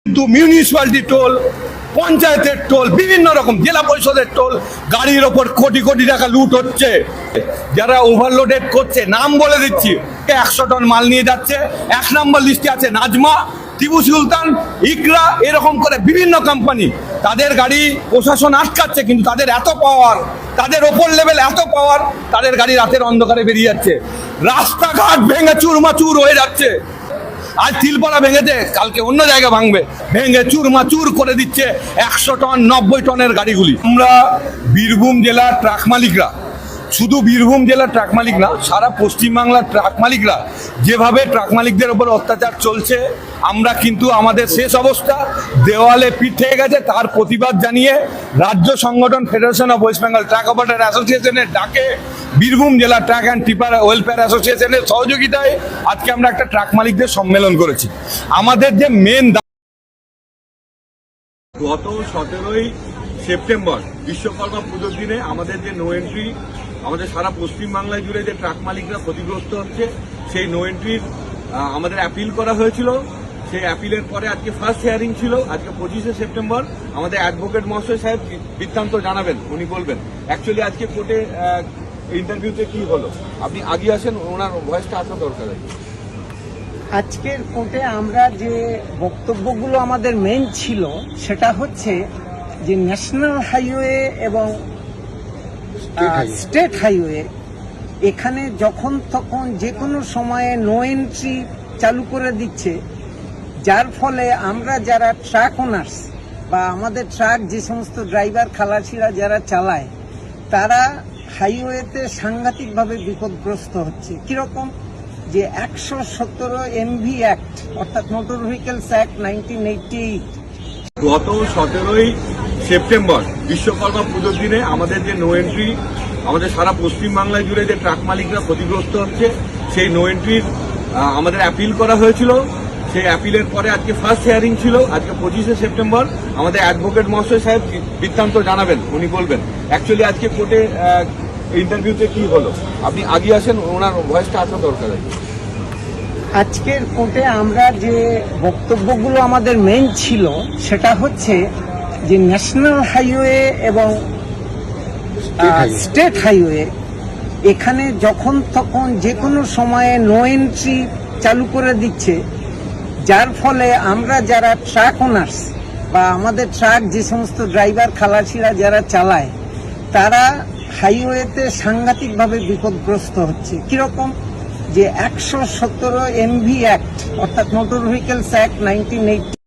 কিন্তু municipality toll, পঞ্চায়েতের toll, বিভিন্ন রকম জেলা পরিষদের টোল, গাড়ির ওপর কোটি কোটি টাকা লুট হচ্ছে। যারা ওভারলোডেড করছে, নাম বলে দিচ্ছি, 100 টন মাল নিয়ে যাচ্ছে। 1 নম্বর লিস্টে আছে নাজমা, টিপু সুলতান, ইকরা, এরকম করে বিভিন্ন কোম্পানি। তাদের গাড়ি প্রশাসন আটকাচ্ছে, কিন্তু তাদের এত পাওয়ার, তাদের ওপর লেভেল এত পাওয়ার, তাদের গাড়ি রাতের অন্ধকারে বেরিয়ে যাচ্ছে, রাস্তাঘাট ভেঙে চুরমাচুর হয়ে যাচ্ছে। আজ তিলপাড়া ভেঙেছে, কালকে অন্য জায়গা ভাঙবে, ভেঙে চুরমাচুর করে দিচ্ছে 100 টন 90 টনের গাড়িগুলি। আমরা বীরভূম জেলার ট্রাক মালিকরা, শুধু বীরভূম জেলার ট্রাক মালিক না, সারা পশ্চিমবাংলার ট্রাক মালিকরা যেভাবে ট্রাক মালিকদের উপর অত্যাচার চলছে, আমরা কিন্তু আমাদের শেষ অবস্থা, দেওয়ালে পিঠ থেকে গেছে। তার প্রতিবাদ জানিয়ে রাজ্য সংগঠন federation of West Bengal truck operator অ্যাসোসিয়েশনের ডাকে, বীরভূম জেলা ট্রাক অ্যান্ড টিপার ওয়েলফেয়ার অ্যাসোসিয়েশনের সহযোগিতায় আজকে আমরা একটা ট্রাক মালিকদের সম্মেলন করেছি। আমাদের যে মেন গত 17ই সেপ্টেম্বর বিশ্বকর্মা পুজোর দিনে আমাদের যে নো এন্ট্রি, আমাদের সারা পশ্চিমবাংলায় জুড়ে যে ট্রাক মালিকরা ক্ষতিগ্রস্ত হচ্ছে, সেই নো এন্ট্রির আমাদের অ্যাপিল করা হয়েছিল। সেই অ্যাপিলের পরে আজকে ফার্স্ট হিয়ারিং ছিল। আজকে 25শে সেপ্টেম্বর আমাদের অ্যাডভোকেট মহাশয় সাহেব বৃত্তান্ত জানাবেন, উনি বলবেন অ্যাকচুয়ালি আজকে কোর্টে ইন্টারভিউতে কি হলো। আপনি আগে আসেন, ওনার ভয়েসটা আসা দরকার। আজকের কোর্টে আমরা যে বক্তব্যগুলো আমাদের মেন ছিল, সেটা হচ্ছে যে ন্যাশনাল হাইওয়ে এবং স্টেট হাইওয়ে, এখানে যখন তখন যে কোনো সময়ে নো এন্ট্রি চালু করে দিচ্ছে, যার ফলে আমরা যারা ট্রাক ওনার্স বা আমাদের ট্রাক যে সমস্ত ড্রাইভার খালাসিরা যারা চালায়, তারা হাইওয়েতে সাংঘাতিকভাবে বিপদগ্রস্ত হচ্ছে। কিরকম? যে 117 MV অ্যাক্ট, অর্থাৎ মোটর ভেহিকলস অ্যাক্ট 1988, গত 17ই সেপ্টেম্বর বিশ্বকর্মা পুজোর দিনে আমাদের যে নো এন্ট্রি, আমাদের সারা পশ্চিমবাংলায় জুড়ে যে ট্রাক মালিকরা ক্ষতিগ্রস্ত হচ্ছে, সেই নো এন্ট্রির আমাদের অ্যাপিল করা হয়েছিল। সেই অ্যাপিলের পরে আজকে ফার্স্ট হিয়ারিং ছিল। আজকে 25শে সেপ্টেম্বর আমাদের অ্যাডভোকেট মহাশয় সাহেব বৃত্তান্ত জানাবেন, উনি বলবেন অ্যাকচুয়ালি আজকে কোর্টে ইন্টারভিউতে কি হলো। আপনি আগে আসেন, ওনার ভয়েসটা আসা দরকার। আজকের কোর্টে আমরা যে বক্তব্যগুলো আমাদের মেন ছিল, সেটা হচ্ছে যে ন্যাশনাল হাইওয়ে এবং স্টেট হাইওয়ে, এখানে যখন তখন যে কোনো সময়ে নো এন্ট্রি চালু করে দিচ্ছে, যার ফলে আমরা যারা ট্রাক ওনার্স বা আমাদের ট্রাক যে সমস্ত ড্রাইভার খালাসিরা যারা চালায়, তারা হাইওয়েতে সাংঘাতিকভাবে বিপদগ্রস্ত হচ্ছে। কিরকম? যে 117 MV অ্যাক্ট, অর্থাৎ মোটর ভেহিকলস অ্যাক্ট 1988